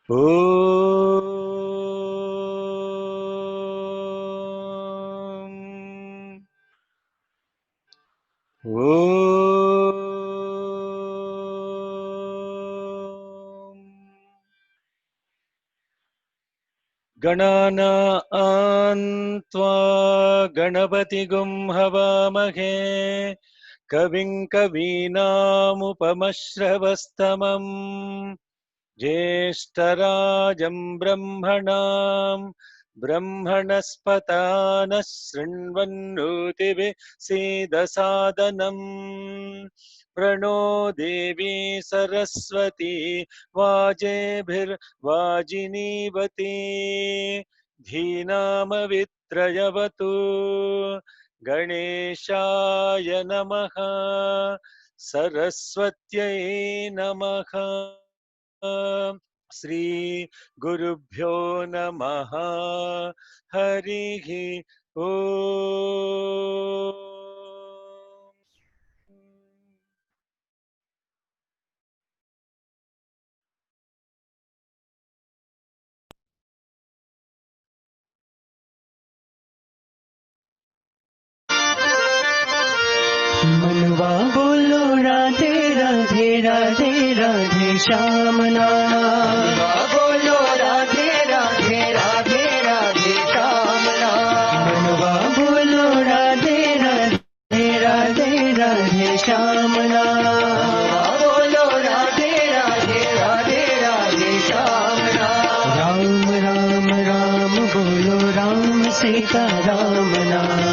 Om. Om. Ganana Antva Ganapati Havaamahe Kavim Kavinamupamashravastamam Jyeshtarajam Brahmanam Brahmanaspatana Srinvannuti Sedasadanam Prano Devi Saraswati Vajebhir Vajinivati Dhinamavitrayavatu Ganeshaya Namaha Saraswatyai Namaha Shri Gurubhyo Namaha Harihi Om. मनवा बोलो राधे राधे राधे राधे श्यामना बोलो राधे राधे राधे राधे श्यामना मनवा बोलो राधे राधे राधे राधे श्यामना बोलो राधे राधे राधे राधे श्यामना राम राम राम बोलो राम सीता राम नाम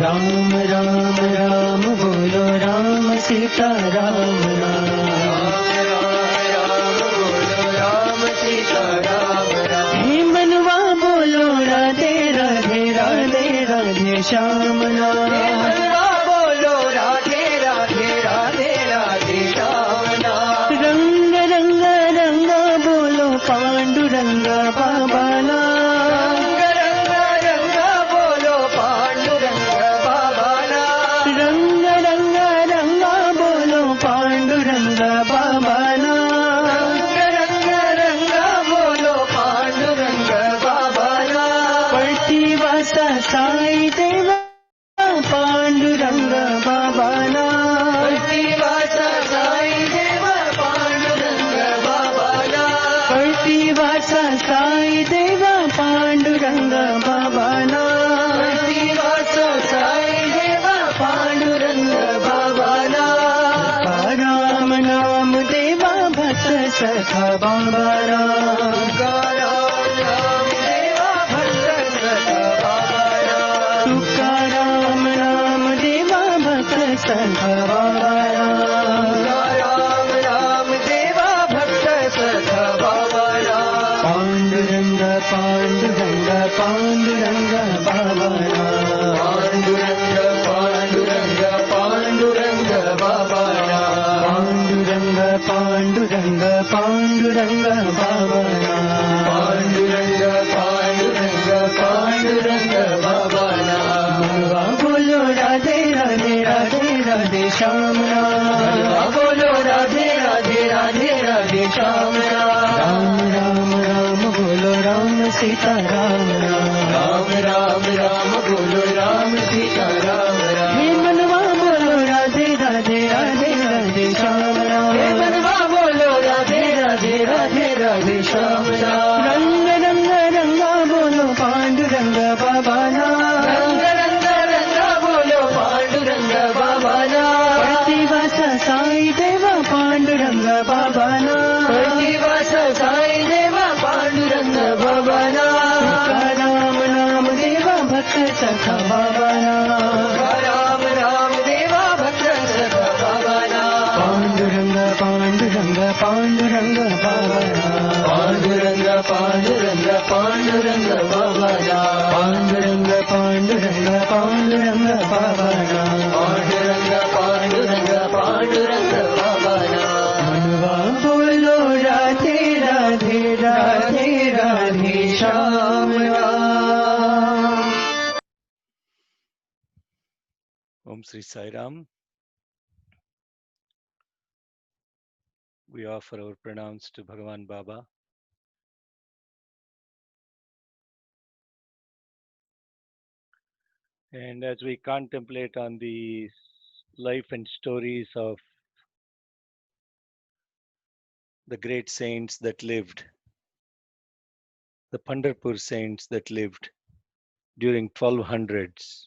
राम राम राम बोलो राम सीता राम हे मनवा बोलो राधे राधे राधे राधे श्याम बोलो राधे राधे राधे राधे श्याम रंग रंग रंग बोलो पांडुरंग बाबा साई देवा पांडुरंग बाबा ना वासा साई देवा पांडुरंग बाबा ना वासा साई देवा पांडुरंग बाबा ना वासा साई देवा पांडुरंग बाबा ना राम नाम देवा भक्त सखा बाबा राम राम देवा भक्त सखा बाबा पांडुरंग पांडुरंग पांडुरंग बाबा पांडुरंग पांडुरंग पांडुरंग बाबा पांडुरंग पांडुरंग पांडुरंग बाबा पांडुरंग पांडुरंग पांडुरंग बाबा बोलो राधे राधे राधे राधे श्याम बोलो राधे राधे राधे राधे श्याम राम राम राम बोलो राम सीता राम राम राम राम बोलो राम सीता राम हे मनवा बोलो राधे राधे राधे राधे श्याम हे मनवा बोलो राधे राधे राधे राधे श्याम रंग रंग रंगा बोलो पांडुरंग बाबा साई देवा पांडुरंग बाबा ना वासा साई देवा पांडुरंग बाबा ना राम नाम देवा भक्त सखा बाबा ना राम राम देवा भक्त सखा बाबा ना पांडुरंग पांडुरंग पांडुरंग बाबा ना पांडुरंग पांडुरंग पांडुरंग बाबा ना पांडुरंग पांडुरंग पांडुरंग बाबा ना पांडुरंग पांडुरंग पांडुरंग बाबा मनवा बोलो Radhe Radhe Radhe Radhe Shyam Om Sri Sai Ram. we offer our pranams to Bhagavan Baba. And as we contemplate on the life and stories of the great saints that lived, the Pandharpur saints that lived during 1200s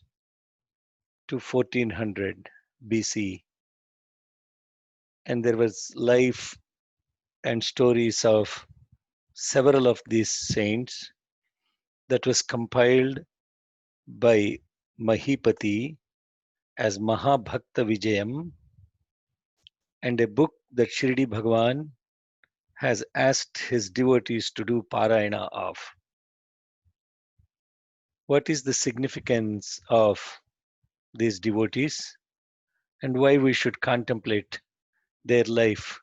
to 1400 BC, and there was life and stories of several of these saints that was compiled by Mahipati as Mahabhakta Vijayam, and a book that Shirdi Bhagwan has asked his devotees to do Parayana of. What is the significance of these devotees and why we should contemplate their life?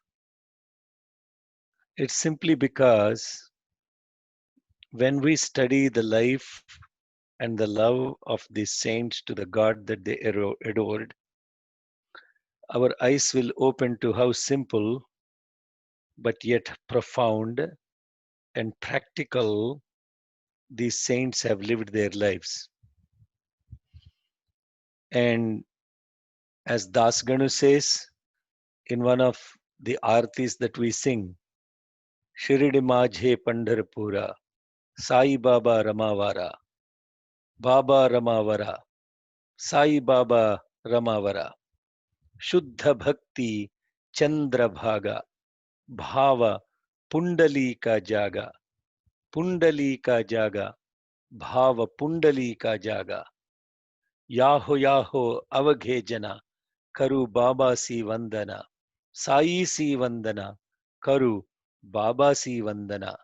It's simply because when we study the life and the love of these saints to the God that they adored, our eyes will open to how simple but yet profound and practical these saints have lived their lives. And as Das Ganu says in one of the artis that we sing, Shirdi Majhe Pandharpura, Sai Baba Ramavara, Baba Ramavara, Sai Baba Ramavara, Shuddha Bhakti Chandra Bhaga, Bhava Pundali ka jaga, Pundali ka jaga, Bhava Pundali ka jaga, Yaho Yaho Avaghe Jana, Karu Baba si Vandana, Sai si Vandana, Karu Baba si Vandana,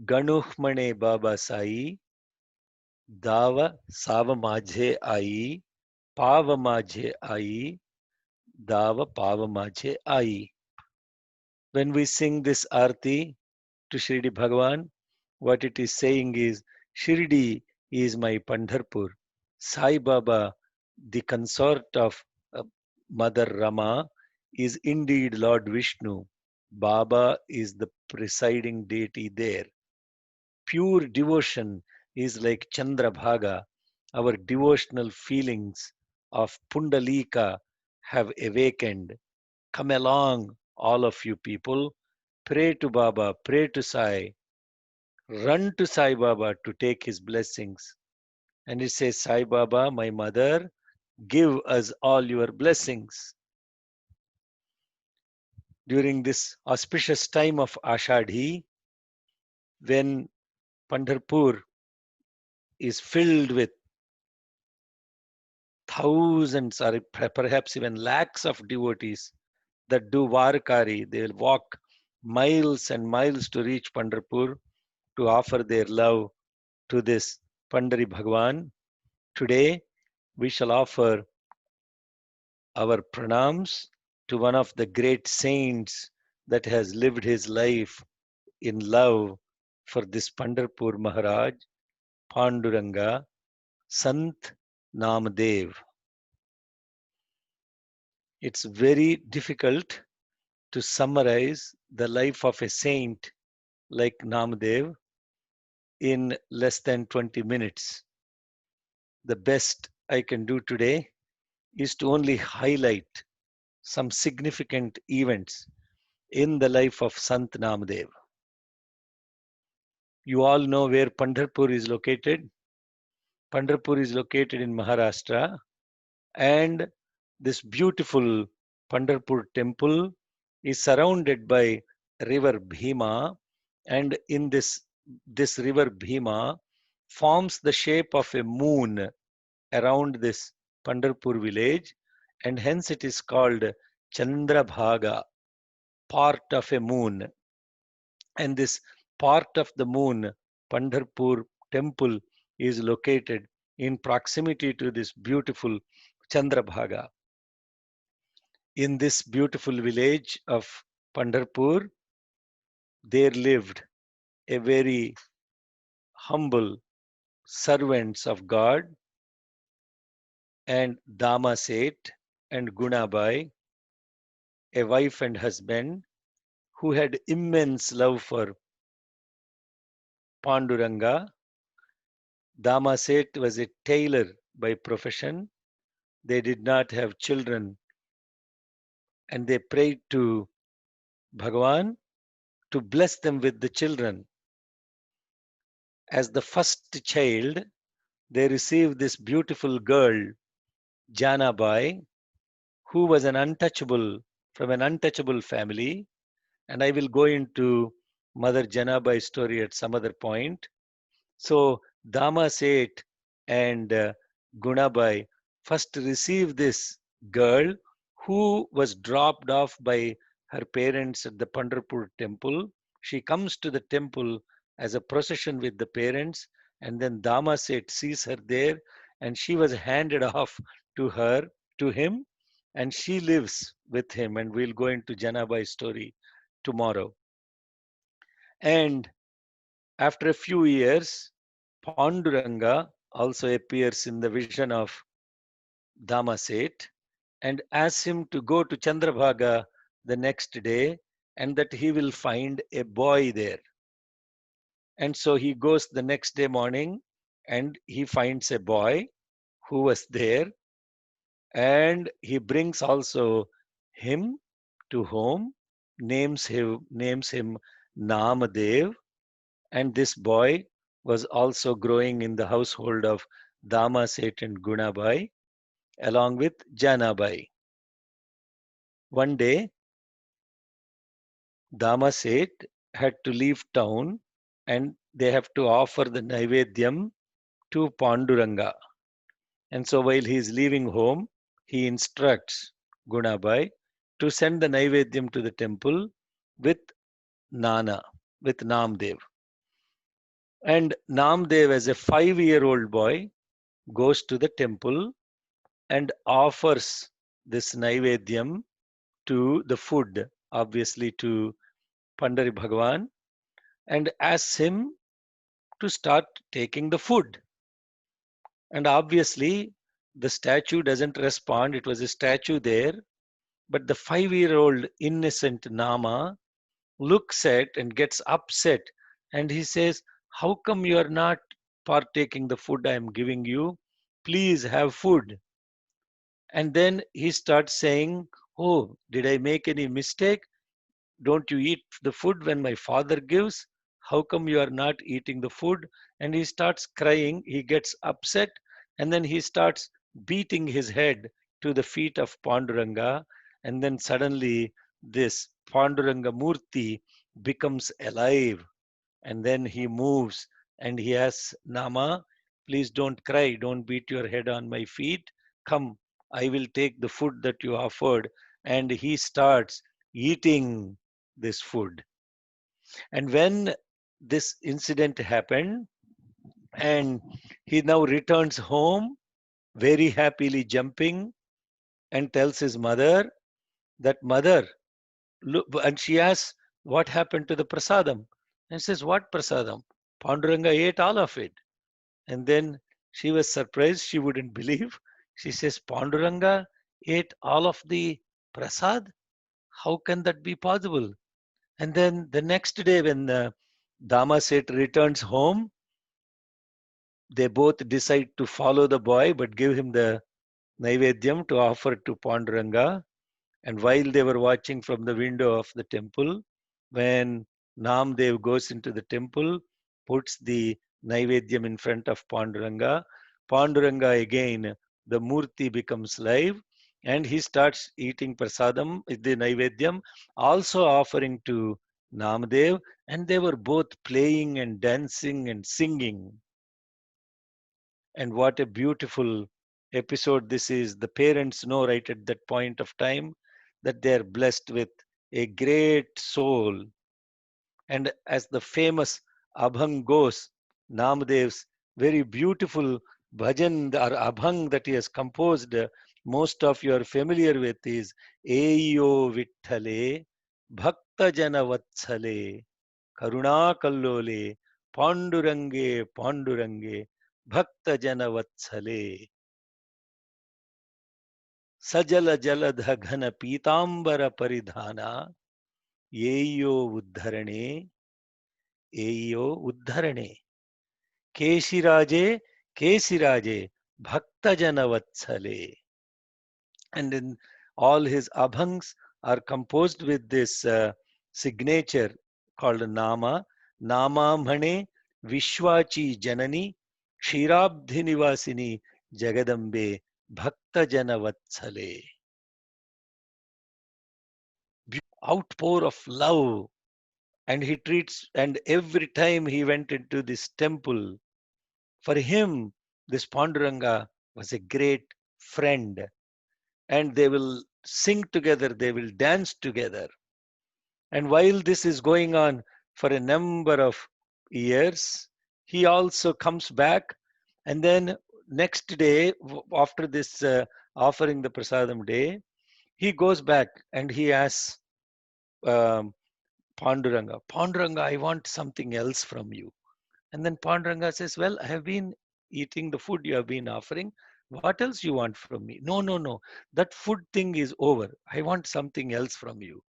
Ganuhmane Baba Sai, Dava Sava Majhe Ai, Pava Majhe Ai, Dava Pava Majhe Ai. When we sing this arti to Shirdi Bhagavan, what it is saying is, Shirdi is my Pandharpur. Sai Baba, the consort of Mother Rama, is indeed Lord Vishnu. Baba is the presiding deity there. Pure devotion is like Chandrabhaga. Our devotional feelings of Pundalika have awakened. Come along, all of you people. Pray to Baba, pray to Sai. Run to Sai Baba to take his blessings. And it says, Sai Baba, my mother, give us all your blessings. During this auspicious time of Ashadhi, when Pandharpur is filled with thousands or perhaps even lakhs of devotees that do Varkari, they will walk miles and miles to reach Pandharpur to offer their love to this Pandari Bhagwan. Today, we shall offer our pranams to one of the great saints that has lived his life in love for this Pandharpur Maharaj, Panduranga, Sant Namdev. It's very difficult to summarize the life of a saint like Namdev in less than 20 minutes. The best I can do today is to only highlight some significant events in the life of Sant Namdev. You all know where Pandharpur is located. Pandharpur is located in Maharashtra, and this beautiful Pandharpur temple is surrounded by river Bhima, and in this river Bhima forms the shape of a moon around this Pandharpur village, and hence it is called Chandrabhaga, part of a moon. And this part of the moon, Pandharpur temple, is located in proximity to this beautiful Chandrabhaga. In this beautiful village of Pandharpur, there lived a very humble servants of God, and Dama Seth and Gunabai, a wife and husband who had immense love for Panduranga. Dama Seth was a tailor by profession. They did not have children, and they prayed to Bhagavan to bless them with the children. As the first child, they received this beautiful girl, Janabai, who was an untouchable from an untouchable family. And I will go into Mother Janabai's story at some other point. So Dama Seth and Gunabai first received this girl who was dropped off by her parents at the Pandharpur temple. She comes to the temple as a procession with the parents, and then Dama Seth sees her there, and she was handed off to her, to him, and she lives with him. And we'll go into Janabai's story tomorrow. And after a few years, Panduranga also appears in the vision of Dama Seth and asks him to go to Chandrabhaga the next day and that he will find a boy there. And so he goes the next day morning and he finds a boy who was there, and he brings also him to home, names him Namadev. And this boy was also growing in the household of Dama Seth and Gunabai along with Janabai. One day, Dama Seth had to leave town and they have to offer the Naivedyam to Panduranga. And so while he is leaving home, he instructs Gunabai to send the Naivedyam to the temple with Nana, with Namdev. And Namdev, as a 5-year-old boy, goes to the temple and offers this Naivedyam to the food, obviously to Pandari Bhagavan, and asks him to start taking the food. And obviously, the statue doesn't respond. It was a statue there, but the 5-year-old innocent Nama looks at and gets upset, and he says, "How come you are not partaking the food I am giving you? Please have food." And then he starts saying, "Oh, did I make any mistake? Don't you eat the food when my father gives? How come you are not eating the food?" And he starts crying. He gets upset, and then he starts beating his head to the feet of Panduranga. And then suddenly, this Panduranga Murti becomes alive. And then he moves and he asks Nama, "Please don't cry. Don't beat your head on my feet. Come, I will take the food that you offered." And he starts eating this food. And when this incident happened, and he now returns home very happily jumping and tells his mother that, "Mother," look, and she asks, "What happened to the prasadam?" And says, "What prasadam? Panduranga ate all of it." And then she was surprised. She wouldn't believe. She says, "Panduranga ate all of the prasad? How can that be possible?" And then the next day, when Dama Seth returns home, they both decide to follow the boy but give him the Naivedyam to offer to Panduranga. And while they were watching from the window of the temple, when Namdev goes into the temple, puts the Naivedyam in front of Panduranga, Panduranga again, the Murti becomes live and he starts eating prasadam, the Naivedyam, also offering to Namdev, and they were both playing and dancing and singing. And what a beautiful episode this is. The parents know right at that point of time that they are blessed with a great soul. And as the famous Abhang goes, Namadev's very beautiful bhajan or Abhang that he has composed, most of you are familiar with, is Eyo Vitthale, Bhakta Jana Vatshale, Karuna Kallole, Pandurange, Pandurange, Bhakta Jana Vatshale. सजल जलध घन पीतांबर परिधाना येयो उद्धरणे येयो उद्धरणे केशिराजे केशिराजे भक्तजन वत्सले. And in all his abhangs are composed with this signature called nama. Nama mhane Vishwachi Janani Kshirabdhi Nivasini Jagadambe Bhakta Jana Vatsale. Outpour of love. And he treats, and every time he went into this temple, for him, this Panduranga was a great friend. And they will sing together, they will dance together. And while this is going on for a number of years, he also comes back. And then next day, after this offering the prasadam day, he goes back and he asks um, Panduranga, Panduranga, I want something else from you. And then Panduranga says, well, I have been eating the food you have been offering. What else you want from me? No, no, no. That food thing is over. I want something else from you.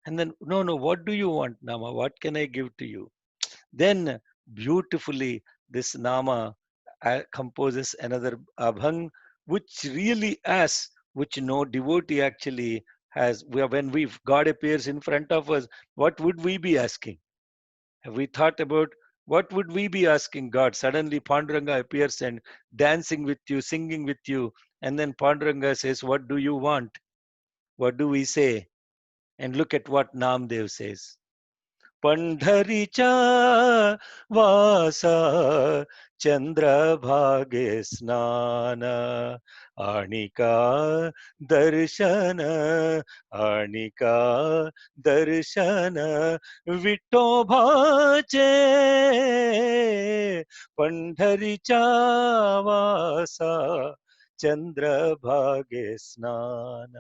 And then, no, no, what do you want, Nama? What can I give to you? Then beautifully, this Nama composes another abhang, which really asks, which no devotee actually has. When God appears in front of us, what would we be asking? Have we thought about what would we be asking God? Suddenly Panduranga appears and dancing with you, singing with you, and then Panduranga says, what do you want? What do we say? And look at what Namdev says. पंढरीच्या वासा चंद्रभागे स्नान आणिका दर्शन आणिका दर्शन विठोबाचे पंढरीच्या वासा चंद्रभागे स्नान.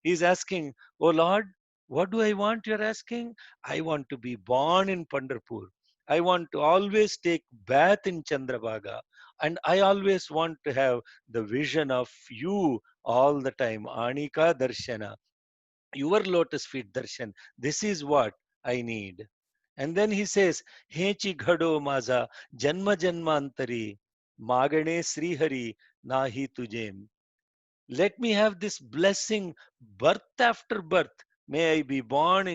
He's asking, oh Lord, what do I want? You're asking? I want to be born in Pandharpur. I want to always take bath in Chandrabhaga. And I always want to have the vision of you all the time. Anika Darshana, your lotus feet darshan. This is what I need. And then he says, Hechi Ghado Maza, Janma Janmantari, Magane Srihari, Nahi Tujem. Let me have this blessing birth after birth. May I be born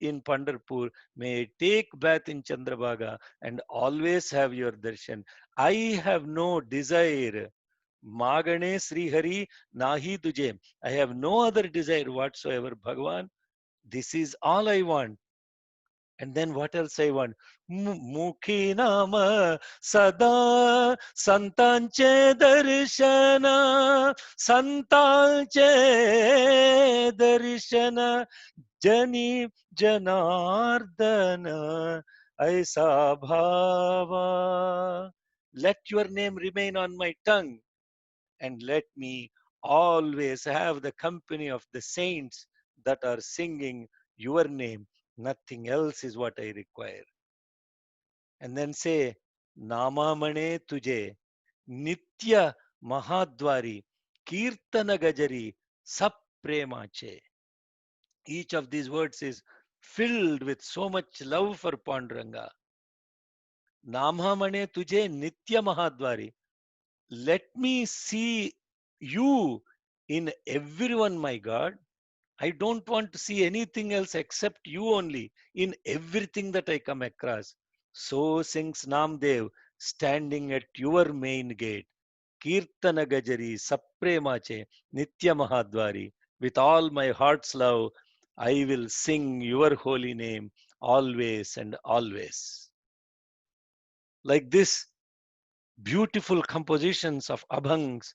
in Pandharpur. May I take bath in Chandrabhaga and always have your darshan. I have no desire. Magane Sri Hari Nahi Tuje. I have no other desire whatsoever, Bhagavan. This is all I want. And then what else I want? Mukhi nama sada santanche darshana santanche darshana jani janardana aisa bhava. Let your name remain on my tongue and let me always have the company of the saints that are singing your name. Nothing else is what I require. And then say, Namamane Tuje, Nitya Mahadwari, Kirtana Gajari, Sapremache. Each of these words is filled with so much love for Panduranga. Namamane Tuje, Nitya Mahadwari. Let me see you in everyone, my God. I don't want to see anything else except you only in everything that I come across. So sings Namdev standing at your main gate. Kirtana Gajari Sapremache Nitya Mahadwari. With all my heart's love, I will sing your holy name always and always. Like this, beautiful compositions of abhangs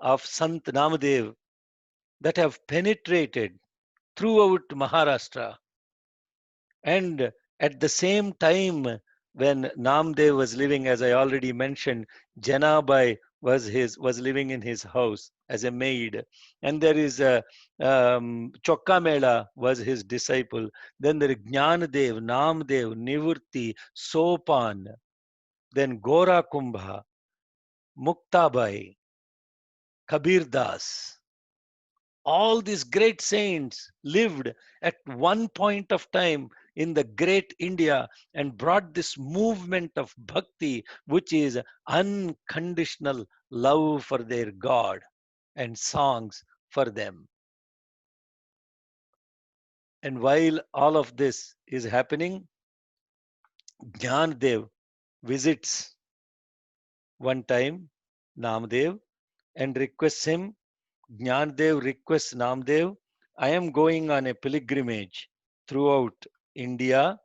of Sant Namadev that have penetrated throughout Maharashtra. And at the same time, when Namdev was living, as I already mentioned, Janabai was living in his house as a maid, and there is a Chokkamela was his disciple. Then there is Jnanadev, Namdev, Nivurti, Sopan, then Gora Kumbha, Muktabai, Kabir Das. All these great saints lived at one point of time in the great India and brought this movement of bhakti, which is unconditional love for their God and songs for them. And while all of this is happening, Jnanadev visits one time Namdev and requests him. Jnanadev requests Namdev, I am going on a pilgrimage throughout India.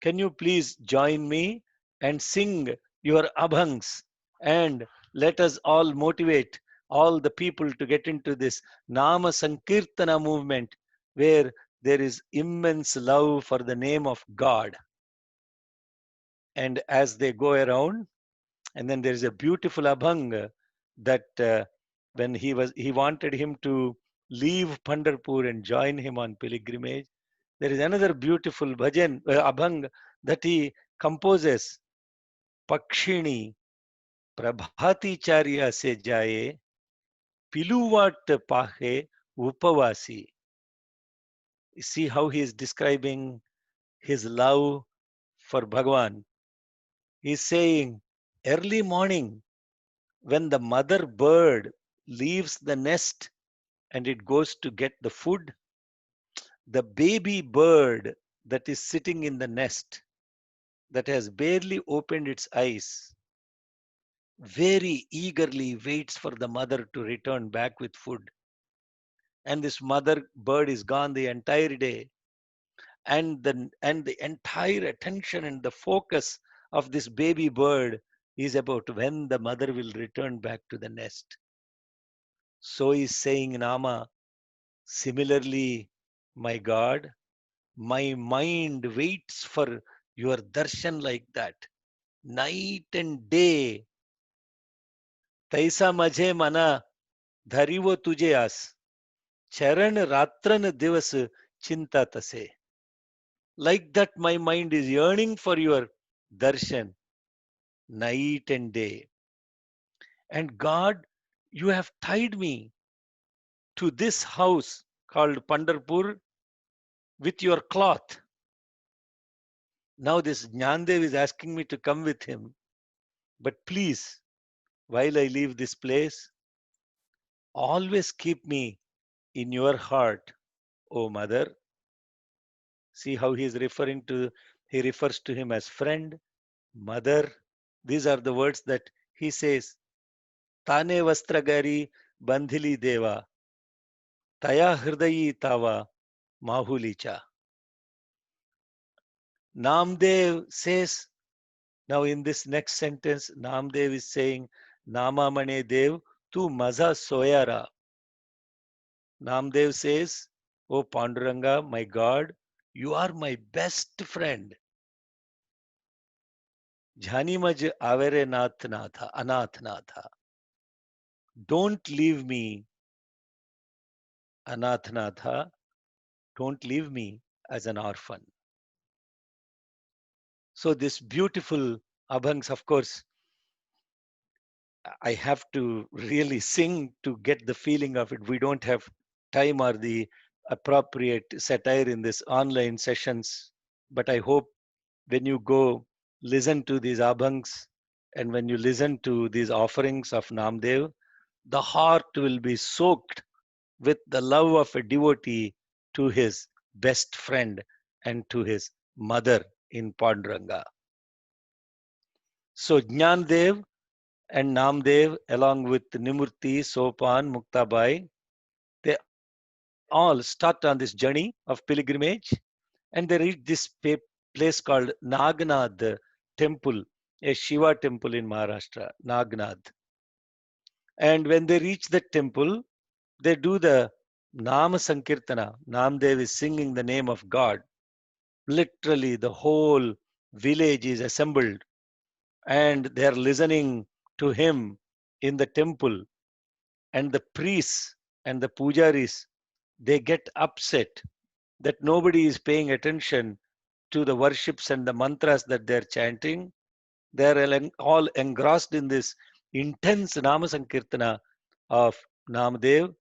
Can you please join me and sing your abhangs and let us all motivate all the people to get into this Nama Sankirtana movement where there is immense love for the name of God. And as they go around, and then there is a beautiful abhang that when he wanted him to leave Pandharpur and join him on pilgrimage. There is another beautiful bhajan abhang that he composes. Pakshini prabhati charya se jaye piluvat pahe upavasi. See how he is describing his love for Bhagwan. He is saying, early morning, when the mother bird leaves the nest and it goes to get the food, the baby bird that is sitting in the nest, that has barely opened its eyes, very eagerly waits for the mother to return back with food. And this mother bird is gone the entire day. And the entire attention and the focus of this baby bird is about when the mother will return back to the nest. So is saying Nama, similarly, my God, my mind waits for your darshan like that. Night and day. तैसा मझे मना धरिवो तुझे आस चरण रात्रन दिवस चिंता तसे. Like that, my mind is yearning for your darshan night and day. And God, you have tied me to this house called Pandharpur with your cloth. Now this Jnanadev is asking me to come with him. But please, while I leave this place, always keep me in your heart, O Mother. See how he refers to him as friend, mother. These are the words that he says. Tane vastragari bandhili deva, taya hridayi tava mahulicha. Namdev says, now in this next sentence, Namdev is saying, Nama mane dev, tu maza soyara. Namdev says, O Panduranga, my God, you are my best friend. Jhani maj avere anath natha. Don't leave me, anath natha. Don't leave me as an orphan. So this beautiful abhangs, of course, I have to really sing to get the feeling of it. We don't have time or the appropriate satire in this online sessions, but I hope when you go listen to these abhangs and when you listen to these offerings of Namdev, the heart will be soaked with the love of a devotee to his best friend and to his mother in Panduranga. So Jnanadev and Namdev, along with Nimurti, Sopan, Muktabai, they all start on this journey of pilgrimage and they reach this place called Nagnad temple, a Shiva temple in Maharashtra, Nagnad. And when they reach the temple, they do the Nama Sankirtana. Namdev is singing the name of God. Literally, the whole village is assembled and they are listening to him in the temple. And the priests and the pujaris, they get upset that nobody is paying attention to the worships and the mantras that they're chanting. They're all engrossed in this intense Nama Sankirtana of Namadev.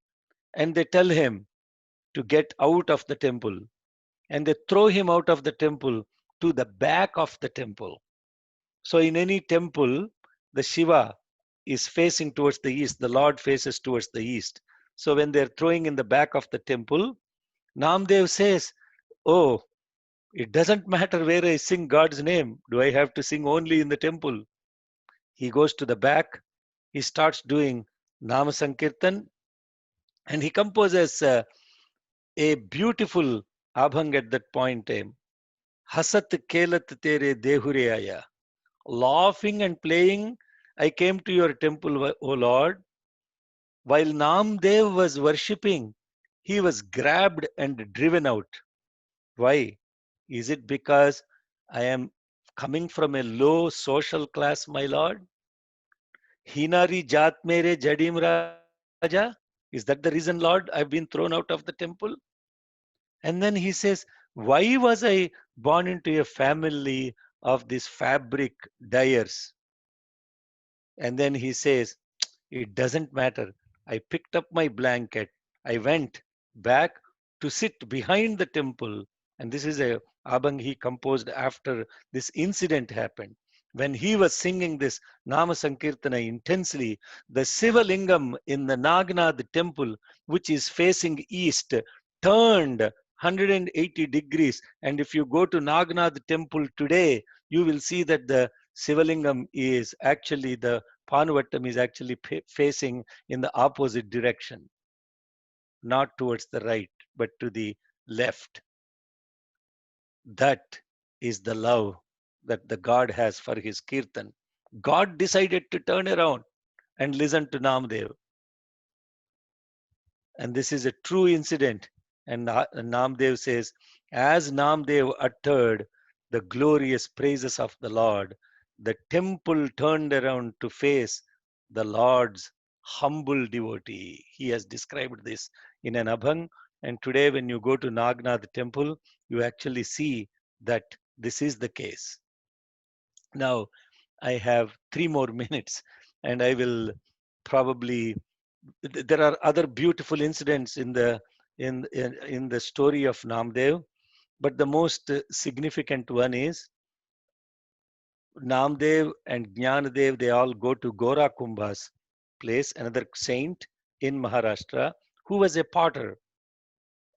and they tell him to get out of the temple, and they throw him out of the temple to the back of the temple. So in any temple, the Shiva is facing towards the east, the Lord faces towards the east. So when they're throwing in the back of the temple, Namdev says, "Oh, it doesn't matter where I sing God's name. Do I have to sing only in the temple?" He goes to the back, he starts doing Nama Sankirtan, and he composes a beautiful abhang at that point. Hasat kelat tere dehure aya. Laughing and playing, I came to your temple, O Lord. While Namdev was worshipping, he was grabbed and driven out. Why? Is it because I am coming from a low social class, my Lord? Hinari jat mere jadim raja? Is that the reason, Lord, I've been thrown out of the temple? And then he says, why was I born into a family of these fabric dyers? And then he says, it doesn't matter. I picked up my blanket. I went back to sit behind the temple. And this is a abhang he composed after this incident happened. When he was singing this Nama Sankirtana intensely, the Siva Lingam in the Nagnath temple, which is facing east, turned 180 degrees. And if you go to Nagnath temple today, you will see that the Sivalingam is actually the Panuvattam is actually facing in the opposite direction, not towards the right, but to the left. That is the love that the God has for his Kirtan. God decided to turn around and listen to Namdev. And this is a true incident. And Namdev says, as Namdev uttered the glorious praises of the Lord, the temple turned around to face the Lord's humble devotee. He has described this in an abhang. And today, when you go to Nagnath temple, you actually see that this is the case. Now, I have 3 more minutes, and I will probably there are other beautiful incidents in the story of Namdev, but the most significant one is Namdev and Jnanadev. They all go to Gora Kumbha's place, another saint in Maharashtra, who was a potter,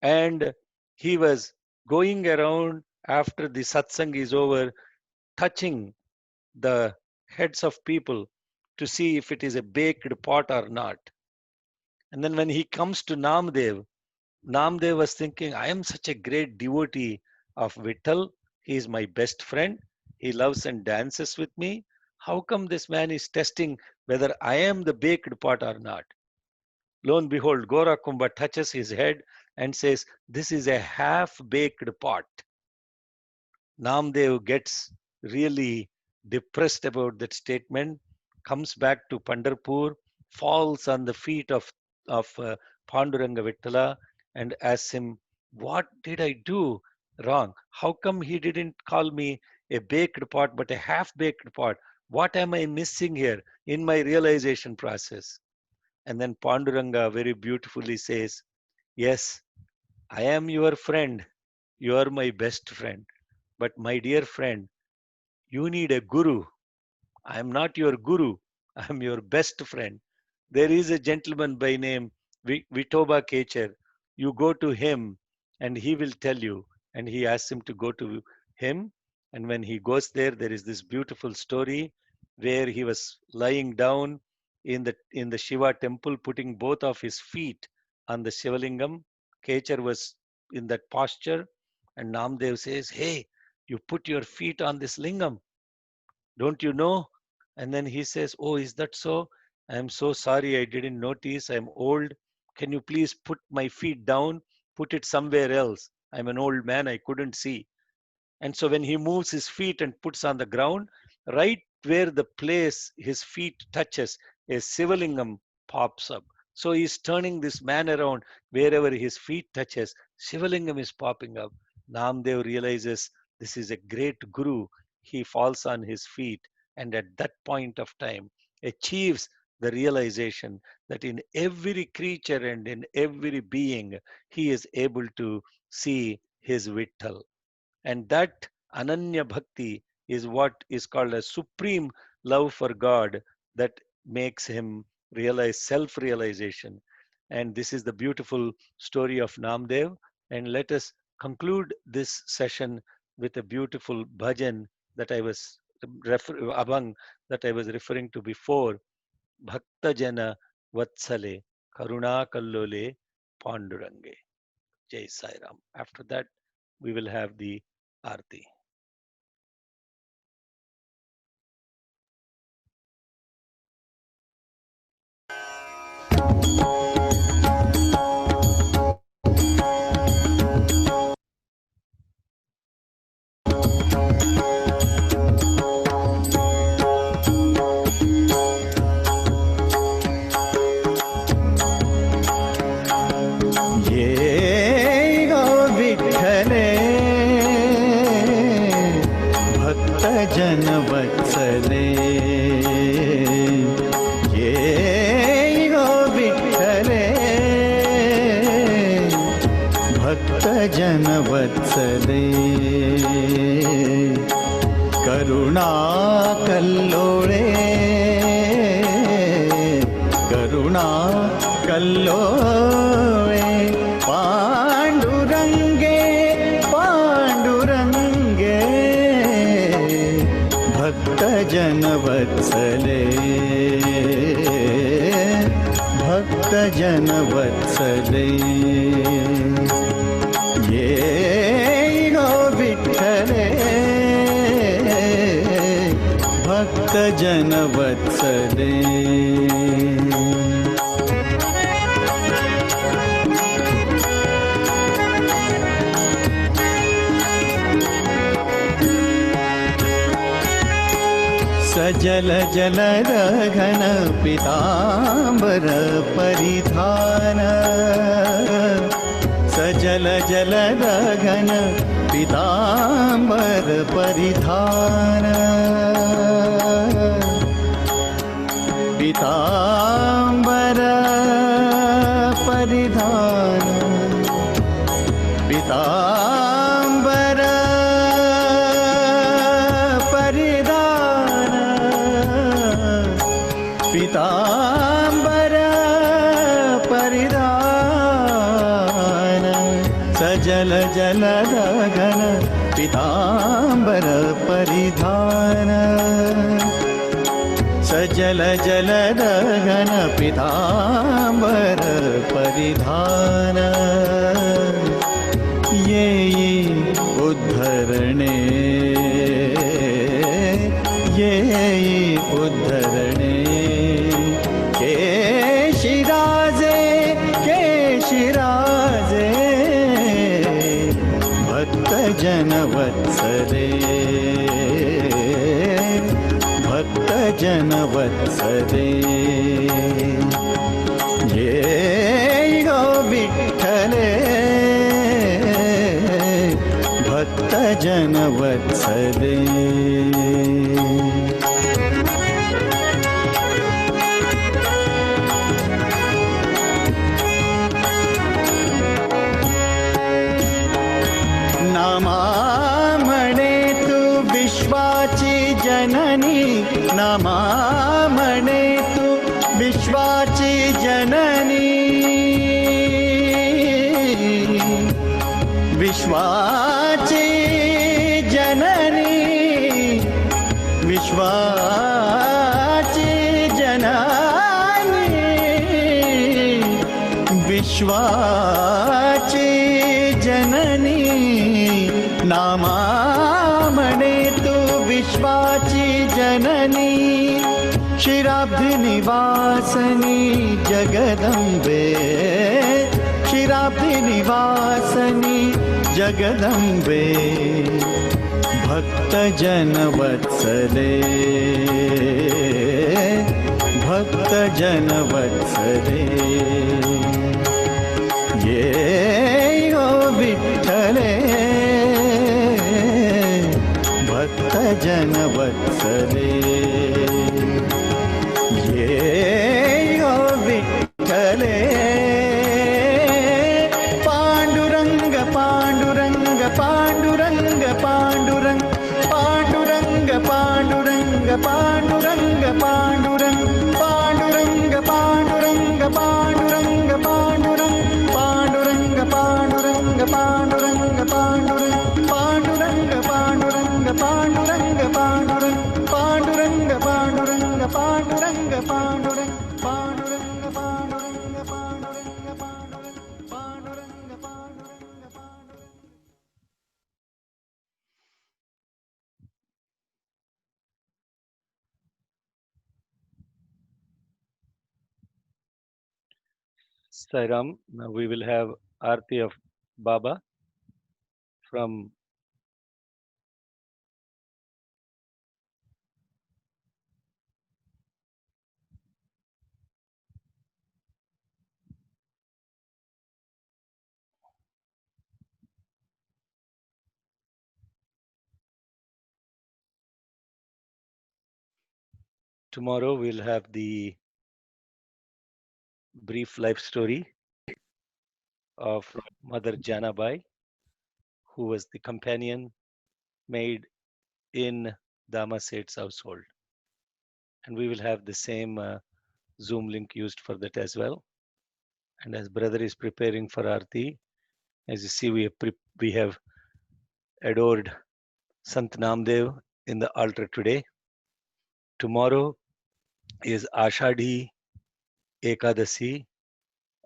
and he was going around after the satsang is over, touching the heads of people to see if it is a baked pot or not. And then when he comes to Namdev, Namdev was thinking, I am such a great devotee of Vittal. He is my best friend. He loves and dances with me. How come this man is testing whether I am the baked pot or not? Lo and behold, Gora Kumbha touches his head and says, this is a half baked pot. Namdev gets really depressed about that statement, comes back to Pandharpur, falls on the feet of Panduranga Vittala and asks him, what did I do wrong? How come he didn't call me a baked pot but a half baked pot? What am I missing here in my realization process? And then Panduranga very beautifully says, yes, I am your friend. You are my best friend. But my dear friend, you need a guru. I am not your guru. I am your best friend. There is a gentleman by name Vitoba Kecher. You go to him and he will tell you. And he asks him to go to him. And when he goes there, there is this beautiful story where he was lying down in the Shiva temple, putting both of his feet on the Shivalingam. Kecher was in that posture, and Namdev says, hey, you put your feet on this lingam, don't you know? And then he says, oh, is that so? I am so sorry, I didn't notice. I'm old. Can you please put my feet down? Put it somewhere else. I'm an old man, I couldn't see. And so when he moves his feet and puts on the ground, right where the place his feet touches, a Sivalingam pops up. So he's turning this man around wherever his feet touches, Sivalingam is popping up. Namdev realizes this is a great guru. He falls on his feet and at that point of time achieves the realization that in every creature and in every being, he is able to see his Vitthal. And that Ananya Bhakti is what is called a supreme love for God that makes him realize self realization. And this is the beautiful story of Namdev. And let us conclude this session with a beautiful bhajan that I was Abhang that I was referring to before. Bhakta Jana Vatsale Karuna Kallole Pandurange. Jai Sai Ram. After that, we will have the Arti. जनवत्सले ये गो विठ्ठले भक्त जनवत्सले करुणा कल्लोळे करुणा कल्लोळे पांडुरंगे पांडुरंगे भक्त जनवत्सले भक्त जनवत्सले ये गो विठ्ठले भक्त जनवत्सले सजल जलद घन पीताम्बर परिधान सजल जलद घन पीताम्बर परिधान पीताम्बर परिधान पीताम्बर परिधान पीताम्बर परिधान सजल जलद घन पीताम्बर परिधान सजल जलद घन पीताम्बर परिधान ये उद्धरणे ये उद्धरणे केशिराजे केशिराजे भक्त जनवत्सले भक्त जनवत्सले ये गो विठ्ठले भक्त जनवत्सले नामामणे तू विश्वाची जननी नामामणे तू विश्वाची जननी विश्वाची जननी विश्वाची जननी विश्वाची जननी नामामणे तू विश्वाची जननी क्षीराब्धि निवासनी जगदम्बे क्षीराब्धि निवासनी जगदम्बे भक्त जनवत्सले भक्त जनवत्सले ये गो विठ्ठले भक्त जनवत्सले ये Pandurang Pandurang Pandurang Pandurang Pandurang Pandurang Pandurang Pandurang. Sairam, now we will have Aarti of Baba from tomorrow. We'll have the brief life story of Mother Janabai, who was the companion maid in Dama Seth's household. And we will have the same Zoom link used for that as well. And as brother is preparing for Aarti, as you see, we have adored Sant Namdev in the altar today. Tomorrow is Ashadhi Ekadasi,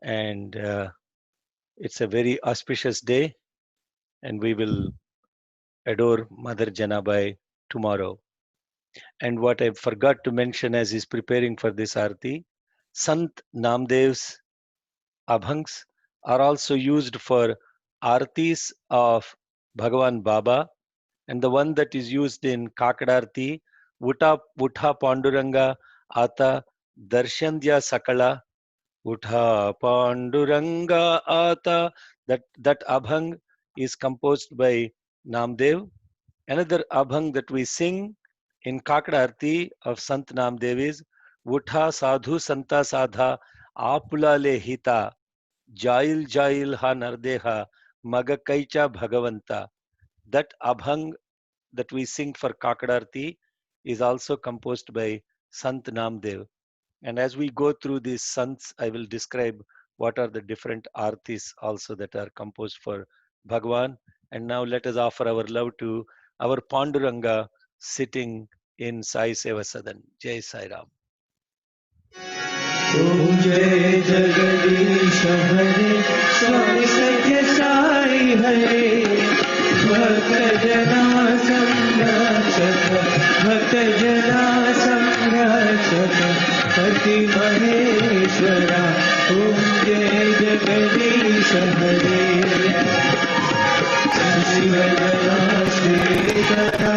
and it's a very auspicious day, and we will adore Mother Janabai tomorrow. And what I forgot to mention as he's preparing for this Aarti, Sant Namdev's abhangs are also used for Aartis of Bhagavan Baba, and the one that is used in Kakadarti, Vutha Panduranga Ata Darshandya Sakala, Vutha Panduranga Ata, that abhang is composed by Namdev. Another abhang that we sing in Kakadarti of Sant Namdev is Vutha Sadhu Santa Sadha Apula Le Hita Jail Jail Ha Nardeha Magakaicha Bhagavanta. That abhang that we sing for Kakadarti is also composed by Sant Namdev. And as we go through these sants, I will describe what are the different artis also that are composed for Bhagwan. And now let us offer our love to our Panduranga sitting in Sai Seva Sadan. Jai Sai Ram. Om Jai Jagadish Hare Swami Satya Sai Hare Bhakta Jana Samrakshaka Bhakta Jana Samrakshaka Pati Maheshwara Om Jai Jagadish Hare Shiva Jana Shri Katha